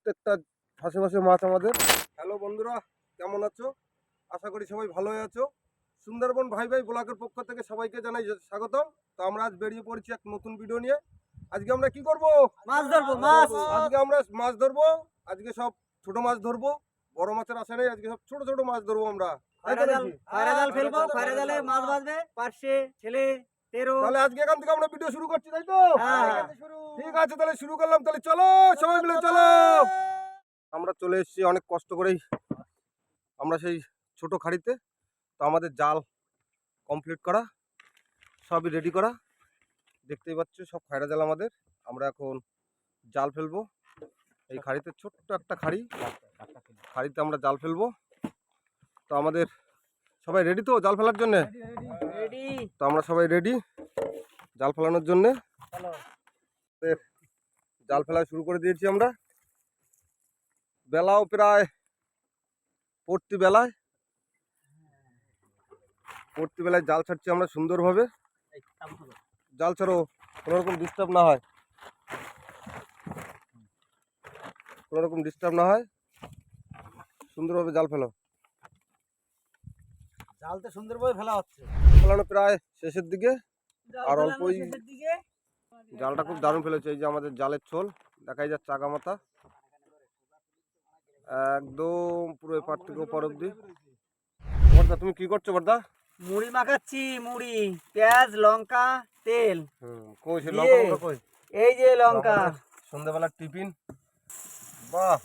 প্রত্যেকটা ফাঁসে ফাঁসে মাছ আমাদের। হ্যালো বন্ধুরা, কেমন আছো? আশা করি সবাই ভালোই আছো। সুন্দরবন ভাই ভাই ব্লগের পক্ষ থেকে সবাইকে জানাই স্বাগতম। তো আমরা আজ বেরিয়ে পড়েছি এক নতুন ভিডিও নিয়ে। আজকে আমরা কি করব? মাছ ধরবো। মাছ আজকে আমরা মাছ ধরবো। আজকে সব ছোট মাছ ধরবো, বড় মাছের আশা নেই। আজকে সব ছোট ছোট মাছ ধরবো আমরা। খয়রা জাল ফেলবো। খয়রা জালে মাছ বাজবে, পার্শে ছেলে তেরো। তাহলে আজকে এখান থেকে আমরা ভিডিও শুরু করছি, তাই তো? হ্যাঁ। ঠিক আছে, তাহলে শুরু করলাম। তাহলে চলো সবাই মিলে চলো। আমরা চলে এসেছি অনেক কষ্ট করেই আমরা সেই ছোট খাড়িতে। তো আমাদের জাল কমপ্লিট করা, সবই রেডি করা, দেখতেই পাচ্ছ সব খায়রা জাল আমাদের। আমরা এখন জাল ফেলবো এই খাড়িতে, ছোট্ট একটা খাড়িতে আমরা জাল ফেলবো। তো আমাদের সবাই রেডি তো জাল ফেলার জন্যে? রেডি। তো আমরা সবাই রেডি জাল ফেলানোর জন্যে। জাল ফেলা শুরু করে দিয়েছি আমরা। বেলাও প্রায় পড়তি বেলায় জাল ছাড়ছি আমরা সুন্দরভাবে। জাল ছাড়ো, কোনোরকম ডিস্টার্ব না হয়, সুন্দরভাবে জাল ফেলো। জাল তো সুন্দরভাবে ফেলা হচ্ছে। ফেলানো প্রায় শেষের দিকে, আর অল্পই। জালটা খুব দারুণ ফেলেছে। এই যে আমাদের জালের ছোল দেখাই যাচ্ছে, আগা মাথা একদম পুরো এপার থেকে ওপার অব্দি। বর্দা তুমি কি করছো বর্দা? মুড়ি মাখাচ্ছি, মুড়ি, পেঁয়াজ, লঙ্কা, তেল। কই সে লঙ্কা কই? এই যে লঙ্কা। সন্ধ্যাবেলার টিফিন। বাহ,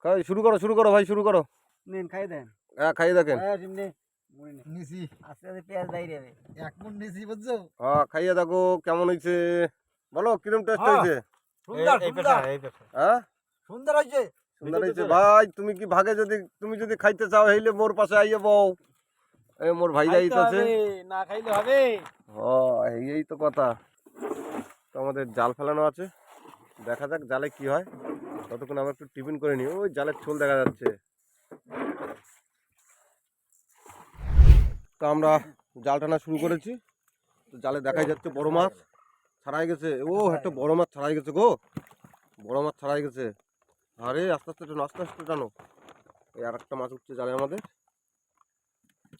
খাই শুরু করো ভাই, শুরু করো। নিন খাই দেন। হ্যাঁ খাইয়ে দেখেন। নিছি আস্তে আস্তে পেঁয়াজ দাই রে এক মন নিছি বুঝছো। হ্যাঁ খাইয়ে দেখো কেমন হয়েছে, বলো কিরকম টেস্ট হয়েছে। হ্যাঁ সুন্দর হয়েছে। সুন্দর হয়েছে ভাই। তুমি কি ভাগে তুমি যদি খাইতে চাও হইলে মোর পাশে আইয়ে বউ। এই মোর ভাই যাই আছে, না খাইলে হবে। এই তো কথা। তো আমাদের জাল ফেলানো আছে, দেখা যাক জালে কি হয়। ততক্ষণ আমরা একটু টিফিন করে নিই। ওই জালের ছোল দেখা যাচ্ছে। তো আমরা জাল টানা শুরু করেছি। তো জালে দেখাই যাচ্ছে বড় মাছ ছাড়াই গেছে। ও একটা বড় মাছ ছাড়াই গেছে গো, বড় মাছ ছাড়াই গেছে। আরে আস্তে আস্তে টানো, আস্তে আস্তে টানো। এই আর একটা মাছ উঠছে জালে আমাদের।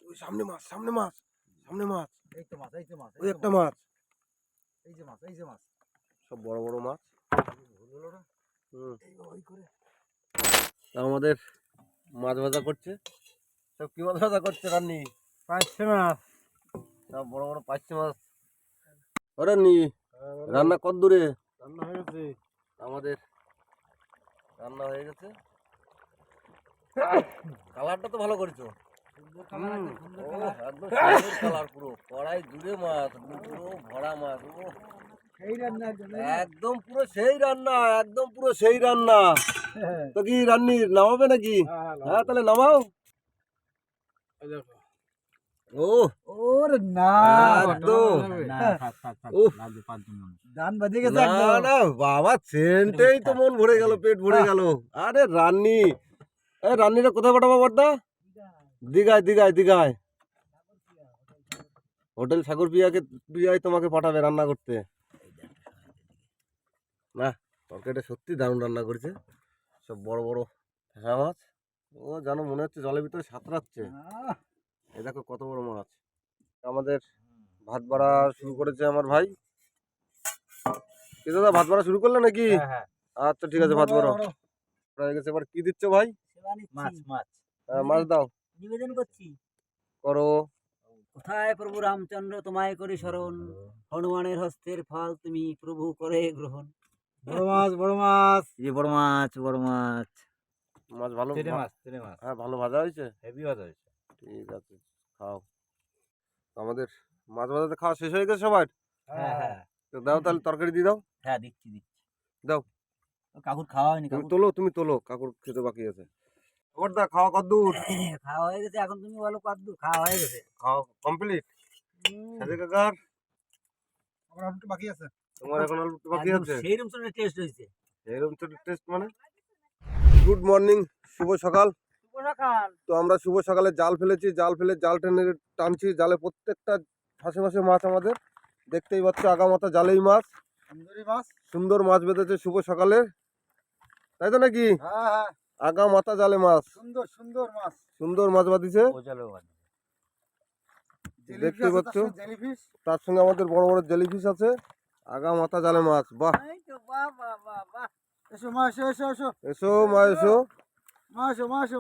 ওই সামনে মাছ, সামনে মাছ। এই তো মাছ, এই তো মাছ, ওই একটা মাছ। এই যে মাছ, এই যে মাছ। সব বড় বড় মাছ। আমাদের মাছ ভাজা করছে। সব কি মাছ ভাজা করছে রান্নি? পাঁচশো মাছ। সব বড় বড় পাঁচশো মাছ। ওরে নি রান্না কত দূরে? রান্না হয়ে গেছে আমাদের, রান্না হয়ে গেছে। কালারটা তো ভালো করেছো। একদম সুন্দর কালার, পুরো কড়াই জুড়ে মাছ, পুরো ভরা মাছ। একদম পুরো সেই রান্না, একদম পুরো সেই রান্না। তো কি রান্নি নামাবে নাকি? হ্যাঁ তাহলে নামাও। ও ওরে না একদম দান বাজে গেছে না একদম। না বাবা, সেন্টেই তো মন ভরে গেল, পেট ভরে গেল। আরে রান্নি, এই রান্নিরা কোথায় পাঠাবো বর্দা? দীঘায় হোটেল সাগর প্রিয়ায় তোমাকে পাঠাবে রান্না করতে। না তরকারিটা সত্যি দারুণ রান্না করেছে। সব বড় বড় ফেসা মাছ। ও জানো মনে হচ্ছে জলের ভিতরে সাঁতরাচ্ছে। এই দেখো কত বড় মাছ। আমাদের ভাত বাড়া শুরু করেছে আমার ভাই। কি দাদা ভাত বাড়া শুরু করলে নাকি? আচ্ছা ঠিক আছে, ভাত বাড়া হয়ে গেছে। এবার কি দিচ্ছ ভাই? মাছ মাছ মাছ দাও। নিবেদন করছি। করো। কোথায় প্রভু রামচন্দ্র তোমায় করি স্মরণ, হনুমানের হস্তের ফল তুমি প্রভু করে গ্রহণ। বড় মাছ এই বড় মাছ মাছ ভালো, মাছ। হ্যাঁ ভালো ভাজা হয়েছে, হেভি ভাজা হয়েছে। ঠিক আছে খাও। আমাদের মাছ ভাজাতে খাওয়া শেষ হয়ে গেছে সবার। হ্যাঁ তো দাও তাহলে তরকারি দিয়ে দাও। হ্যাঁ দিচ্ছি দাও। কাকুর খাওয়া হয়নি। তুমি তোলো, কাকুর খেতে বাকি আছে। দা খাওয়া কদ্দূর? খাওয়া হয়ে গেছে। এখন তুমি বলো কদ্দূর খাওয়া হয়ে গেছে। খাওয়া কমপ্লিট। কাকার আমার একটু বাকি আছে। তোমার এখন অল্প বাকি আছে। সেইরকম ছোট টেস্ট হয়েছে। এরকম ছোট টেস্ট মানে? গুড মর্নিং, শুভ সকাল। তো আমরা শুভ সকালে জাল ফেলেছি, জাল ফেলে জাল টেনে টানছি। জালে প্রত্যেকটা ফাঁসে ফাঁসে মাছ আমাদের, দেখতেই পাচ্ছ আগামাথা জালেই মাছ। সুন্দর মাছ বেঁধেছে শুভ সকালে। তাই তো নাকি? হ্যাঁ হ্যাঁ, আগা মাথা জালে মাছ, সুন্দর সুন্দর মাছ। সুন্দর মাছ বাঁধিছে। জেলিফিশ দেখতে আছে, তার পাচ্ছ? সঙ্গে জেলিফিশ। তার সঙ্গে আমাদের বড় বড় জেলিফিশ আছে। আগা মাথা জালে মাছ, বাহ! এই তো বাহ বাহ বাহ বাহ। এসো মা, এসো এসো এসো এসো মা এসো। মা, এসো মা, এসো।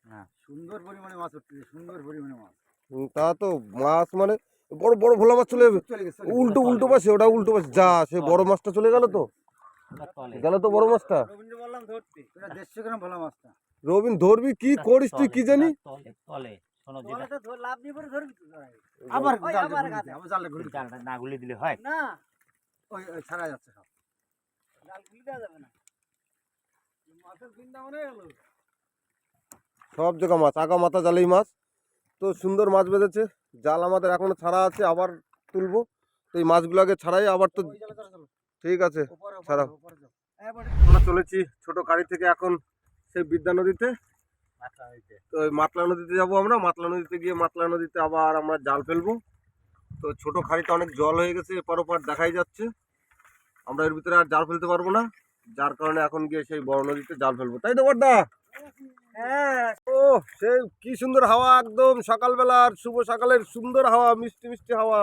হ্যাঁ। সুন্দর পরিমাণে মাছ উঠতেছে, সুন্দর পরিমাণে মাছ। তা তো মাছ মানে বড় বড় ভোলা মাছ চলে যাবে। চলে গেছে, চলে গেছে। উল্টো উল্টো পাশে, ওটা উল্টো পাশে। যা, সে বড় মাছটা চলে গেল তো, গেল তো বড় মাছটা। রবীন্দ্র বললাম ধরতে। এটা 150 গ্রাম ভোলা মাছটা। রবিন ধরবি কি করিস তুই কি জানি? তলে তো লাভ দিয়ে পরে ধরবি তো। আবার ওই জালটা আবার ঘুরিয়ে ঘাটে। দিতে, আবার জালটা ঘুরিয়ে দিতে। জালটা না গুলি দিলে হয় না, ওই ওই ছাড়া যাচ্ছে সব। জাল গুলি দেওয়া যাবে না। মাছের চিন্তা মনে গেল। সব জায়গা মাছ, আগা মাথা জালেই মাছ। তো সুন্দর মাছ বেঁধেছে। জাল আমাদের এখনো ছাড়া আছে, আবার তুলবো। তো এই মাছগুলোকে ছাড়াই আবার তো। ওই জালে চলো, চলো। ঠিক আছে, উপরে, উপরে, ছাড়াও। উপরে যাও। আমরা চলেছি ছোট গাড়ি থেকে এখন সেই বিদ্যা নদীতে। তো ওই মাতলা নদীতে যাবো আমরা। মাতলা নদীতে গিয়ে মাতলা নদীতে আবার আমরা জাল ফেলবো। তো ছোট খাড়িতে অনেক জল হয়ে গেছে, এপার ওপার দেখাই যাচ্ছে। আমরা এর ভিতরে আর জাল ফেলতে পারবো না, যার কারণে এখন গিয়ে সেই বড় নদীতে জাল ফেলবো। তাই তো বড়দা? হ্যাঁ, ও সেই কি সুন্দর হাওয়া, একদম সকালবেলার শুভ সকালের সুন্দর হাওয়া, মিষ্টি মিষ্টি হাওয়া,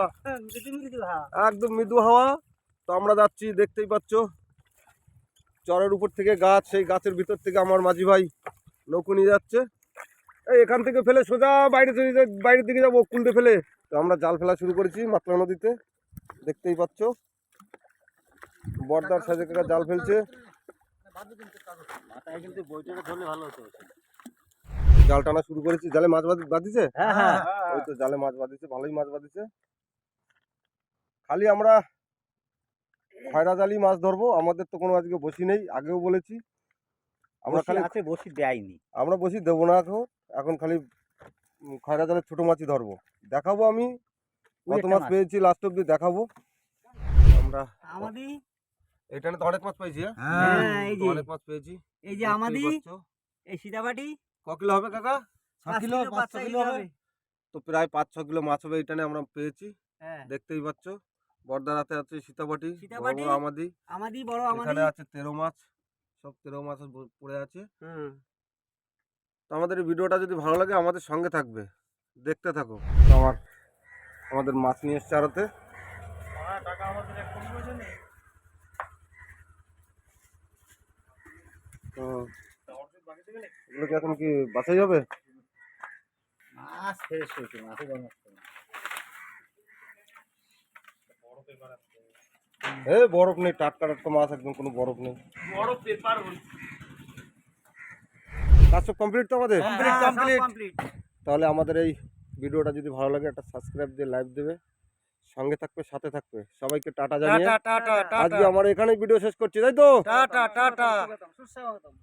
মৃদু হ্যাঁ। একদম মৃদু হাওয়া। তো আমরা যাচ্ছি, দেখতেই পাচ্ছ চরের উপর থেকে গাছ, সেই গাছের ভিতর থেকে আমার মাঝি ভাই নৌকো নিয়ে যাচ্ছে। এই এখান থেকে ফেলে সোজা বাইরের দিকে যাবো কুলতে ফেলে। তো আমরা জাল ফেলা শুরু করেছি মাতলা নদীতে, দেখতেই পাচ্ছ বর্দার সাজে কাকা জাল ফেলছে। মাথায় কিন্তু বইটা ধরলে ভালো হতো। জাল টানা শুরু করেছি। জালে মাছ বাঁধিছে। হ্যাঁ হ্যাঁ। ওই তো জালে মাছ বাঁধিছে, ভালোই মাছ বাঁধিছে। খালি আমরা খয়রা জালি মাছ ধরবো, আমাদের তো কোনো আজকে বসি নেই, আগেও বলেছি। আমরা খালি আছে বসি দেয়নি। আমরা বসি দেবো না এখন। এখন খালি খয়রা জালের ছোট মাছই ধরবো। দেখাবো আমি কত মাছ পেয়েছি, লাস্ট অব্দি দেখাবো। আমরা আমাদের এখানে তো অনেক মাছ পেয়েছি। হ্যাঁ, এই যে অনেক মাছ পেয়েছি। এই যে আমাদের এই সীতাবাটি ক কিলো হবে কাকা? 6 কিলো, 5 কিলো হবে। তো প্রায় 5-6 কিলো মাছ হবে এইটানে আমরা পেয়েছি। হ্যাঁ, দেখতেই পাচ্ছ বর্দার হাতে আছে সীতাবাটি, বড় সীতাবাটি, বড় আমাদি। আমাদের বড় এখানে আমাদের। আছে তেরো মাছ, সব তেরো মাছ পড়ে আছে। তো আমাদের এই ভিডিওটা যদি ভালো লাগে আমাদের সঙ্গে থাকবে, দেখতে থাকো। তো আমাদের মাছ নিয়ে এসছে আড়তে। তো এগুলো কি এখন কি বাছাই হবে? মাছ ফ্রেশ হয়েছে, মাছে গরম। বরফ নেই, টাটকা টাটকা মাছ, একদম কোনো বরফ নেই। কাজ সব কমপ্লিট তো আমাদের। কমপ্লিট। তাহলে আমাদের এই ভিডিওটা যদি ভালো লাগে একটা সাবস্ক্রাইব দিয়ে লাইক দেবে, সঙ্গে থাকবে, সাথে থাকবে। সবাইকে টাটা জানিয়ে টাটা টাটা আজকে আমার এখানেই ভিডিও শেষ করছি, তাই তো? Tata tata. সুস্বাগতম।